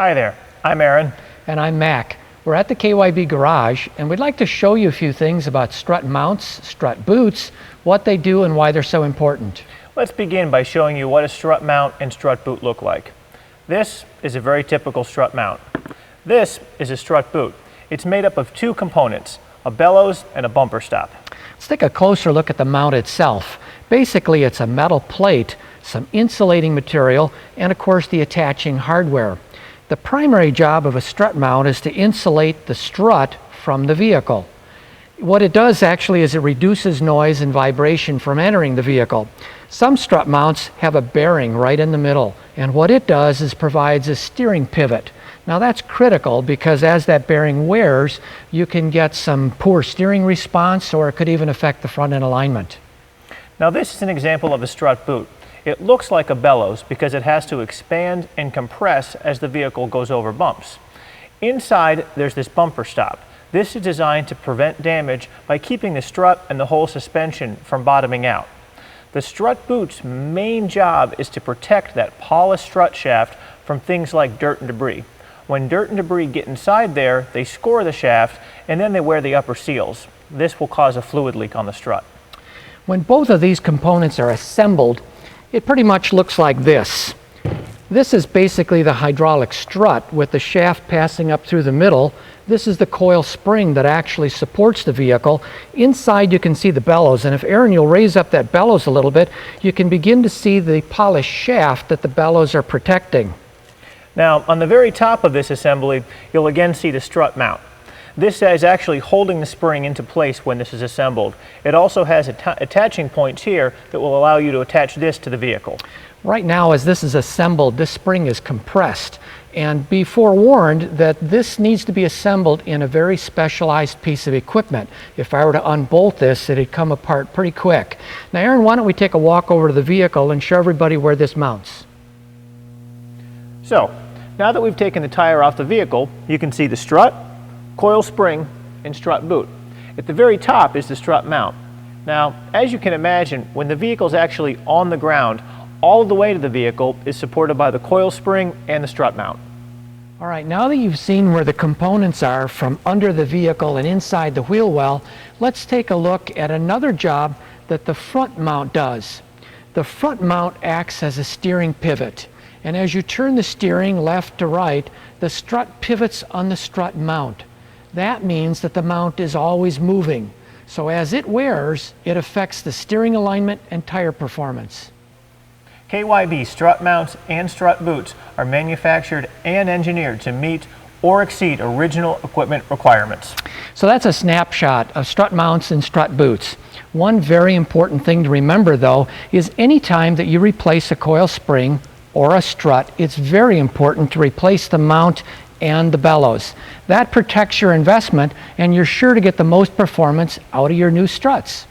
Hi there, I'm Aaron. And I'm Mac. We're at the KYB garage and we'd like to show you a few things about strut mounts, strut boots, what they do and why they're so important. Let's begin by showing you what a strut mount and strut boot look like. This is a very typical strut mount. This is a strut boot. It's made up of two components, a bellows and a bumper stop. Let's take a closer look at the mount itself. Basically, it's a metal plate, some insulating material, and of course the attaching hardware. The primary job of a strut mount is to insulate the strut from the vehicle. What it does actually is it reduces noise and vibration from entering the vehicle. Some strut mounts have a bearing right in the middle, and what it does is provides a steering pivot. Now that's critical because as that bearing wears, you can get some poor steering response, or it could even affect the front end alignment. Now this is an example of a strut boot. It looks like a bellows because it has to expand and compress as the vehicle goes over bumps. Inside there's this bumper stop. This is designed to prevent damage by keeping the strut and the whole suspension from bottoming out. The strut boot's main job is to protect that polished strut shaft from things like dirt and debris. When dirt and debris get inside there, they score the shaft and then they wear the upper seals. This will cause a fluid leak on the strut. When both of these components are assembled, it pretty much looks like this. This is basically the hydraulic strut with the shaft passing up through the middle. This is the coil spring that actually supports the vehicle. Inside you can see the bellows, and if Aaron, you'll raise up that bellows a little bit, you can begin to see the polished shaft that the bellows are protecting. Now on the very top of this assembly, you'll again see the strut mount. This is actually holding the spring into place when this is assembled. It also has attaching points here that will allow you to attach this to the vehicle. Right now, as this is assembled, this spring is compressed. And be forewarned that this needs to be assembled in a very specialized piece of equipment. If I were to unbolt this, it'd come apart pretty quick. Now, Aaron, why don't we take a walk over to the vehicle and show everybody where this mounts. So, now that we've taken the tire off the vehicle, you can see the strut, coil spring, and strut boot. At the very top is the strut mount. Now, as you can imagine, when the vehicle is actually on the ground, all of the weight of the vehicle is supported by the coil spring and the strut mount. All right, now that you've seen where the components are from under the vehicle and inside the wheel well, let's take a look at another job that the front mount does. The front mount acts as a steering pivot. And as you turn the steering left to right, the strut pivots on the strut mount. That means that the mount is always moving. So as it wears, it affects the steering alignment and tire performance. KYB strut mounts and strut boots are manufactured and engineered to meet or exceed original equipment requirements. So that's a snapshot of strut mounts and strut boots. One very important thing to remember though is anytime that you replace a coil spring or a strut, it's very important to replace the mount and the bellows. That protects your investment and you're sure to get the most performance out of your new struts.